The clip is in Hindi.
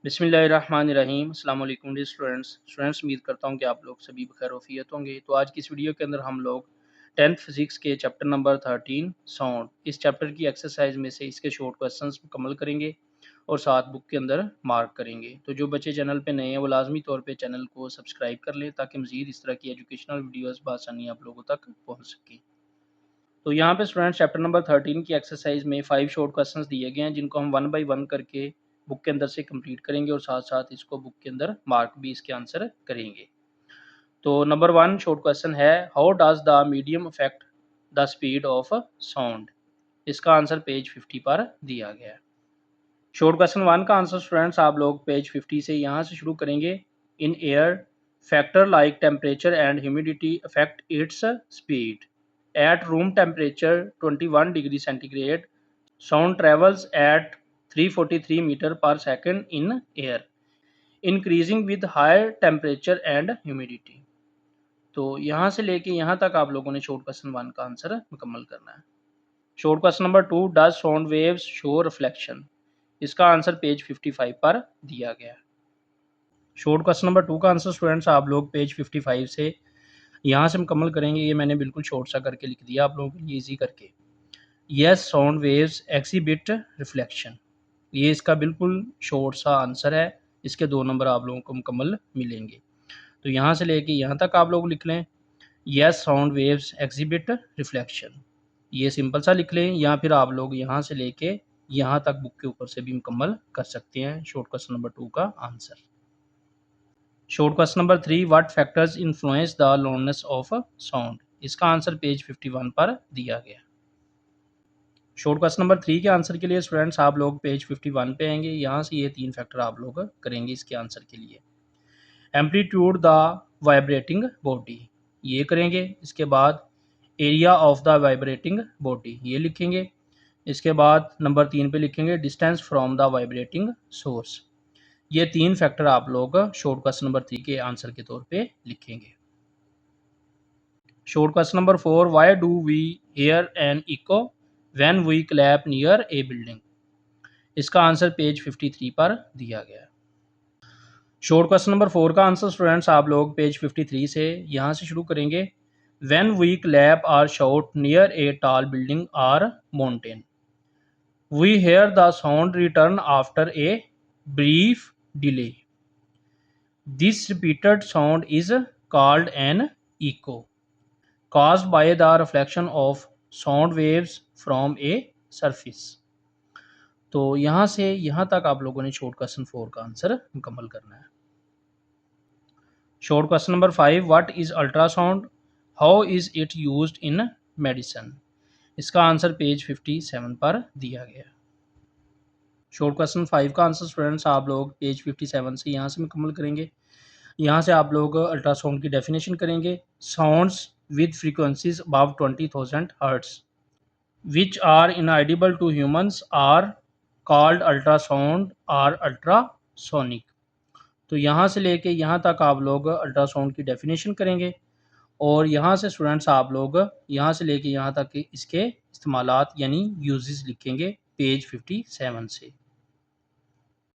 बिस्मिल्लाहिर्रहमानिर्रहीम। अस्सलाम वालेकुम डियर स्टूडेंट्स उम्मीद करता हूँ कि आप लोग सभी बखैर वफ़ियत होंगे। तो आज की इस वीडियो के अंदर हम लोग 10th फिज़िक्स के चैप्टर नंबर 13 साउंड, इस चैप्टर की एक्सरसाइज में से इसके शॉर्ट क्वेश्चंस मुकम्मल करेंगे और साथ बुक के अंदर मार्क करेंगे। तो जो बच्चे चैनल पे नए हैं वो लाजमी तौर पे चैनल को सब्सक्राइब कर लें ताकि मज़ीद इस तरह की एजुकेशनल वीडियोज़ बआसानी आप लोगों तक पहुँच सकें। तो यहाँ पे स्टूडेंट्स चैप्टर नंबर 13 की एक्सरसाइज में 5 शॉर्ट क्वेश्चंस दिए गए हैं जिनको हम वन बाय वन करके बुक के अंदर से कंप्लीट करेंगे और साथ साथ इसको बुक के अंदर मार्क भी इसके आंसर करेंगे। तो नंबर 1 शॉर्ट क्वेश्चन है, how does the medium affect the speed of sound. इसका आंसर पेज 50 पर दिया गया है। शॉर्ट क्वेश्चन 1 का आंसर स्टूडेंट्स आप लोग पेज 50 से यहाँ से शुरू करेंगे। In air factor like temperature and humidity affect its speed. At room temperature 21 degree centigrade, sound travels at 343 meter per second in air, increasing with higher temperature and humidity। तो यहाँ से लेके यहाँ तक आप लोगों ने शॉर्ट क्वेश्चन 1 का आंसर मुकम्मल करना है। Short question number 2, does sound waves show reflection. इसका आंसर पेज 55 पर दिया गया है। शॉर्ट क्वेश्चन नंबर 2 का आंसर स्टूडेंट्स आप लोग पेज 55 से यहाँ से मुकम्मल करेंगे। ये मैंने बिल्कुल शॉर्ट सा करके लिख दिया आप लोगों के लिए ईजी करके। Yes sound waves exhibit reflection, ये इसका बिल्कुल शॉर्ट सा आंसर है। इसके 2 नंबर आप लोगों को मुकम्मल मिलेंगे। तो यहाँ से लेके यहाँ तक आप लोग लिख लें yes sound waves exhibit reflection, ये सिंपल सा लिख लें, या फिर आप लोग यहाँ से लेके यहाँ तक बुक के ऊपर से भी मुकम्मल कर सकते हैं शॉर्ट क्वेश्चन नंबर 2 का answer. Short question number 3, what factors influence the loudness of sound. इसका आंसर पेज 51 पर दिया गया। शॉर्ट क्वेश्चन नंबर 3 के आंसर के लिए स्टूडेंट्स आप लोग पेज 51 पे आएंगे। यहाँ से ये 3 फैक्टर आप लोग करेंगे इसके आंसर के लिए। एम्पलीट्यूड द वाइब्रेटिंग बॉडी, ये करेंगे। इसके बाद area of the vibrating body, ये लिखेंगे। इसके बाद नंबर 3 पे लिखेंगे distance from the vibrating source. ये 3 फैक्टर आप लोग शॉर्ट क्वेश्चन नंबर 3 के आंसर के तौर पे लिखेंगे। Short question number 4, why do we hear an echo when we clap near a building. इसका आंसर पेज 53 पर दिया गया है। शॉर्ट क्वेश्चन नंबर 4 का आंसर स्टूडेंट्स आप लोग पेज 53 से यहाँ से शुरू करेंगे। When we clap or shout near a tall building or mountain, we hear the sound return after a brief delay. This repeated sound is called an echo, caused by the reflection of sound waves from a surface। तो यहाँ से यहाँ तक आप लोगों ने शॉर्ट क्वेश्चन 4 का आंसर मुकम्मल करना है। Short question number 5, what is ultrasound, how is it used in medicine. इसका आंसर पेज 57 पर दिया गया। शॉर्ट क्वेश्चन 5 का आंसर स्टूडेंट्स आप लोग पेज 57 से यहाँ से मुकम्मल करेंगे। यहाँ से आप लोग अल्ट्रासाउंड की डेफिनेशन करेंगे। Sounds with frequencies above 20,000 hertz which are inaudible to humans are called ultrasound or ultrasonic. तो यहाँ से लेके यहाँ तक आप लोग अल्ट्रासाउंड की डेफिनेशन करेंगे और यहाँ से स्टूडेंट्स आप लोग यहाँ से लेके यहाँ तक इसके इस्तेमालात यानी यूजेस लिखेंगे पेज 57 से।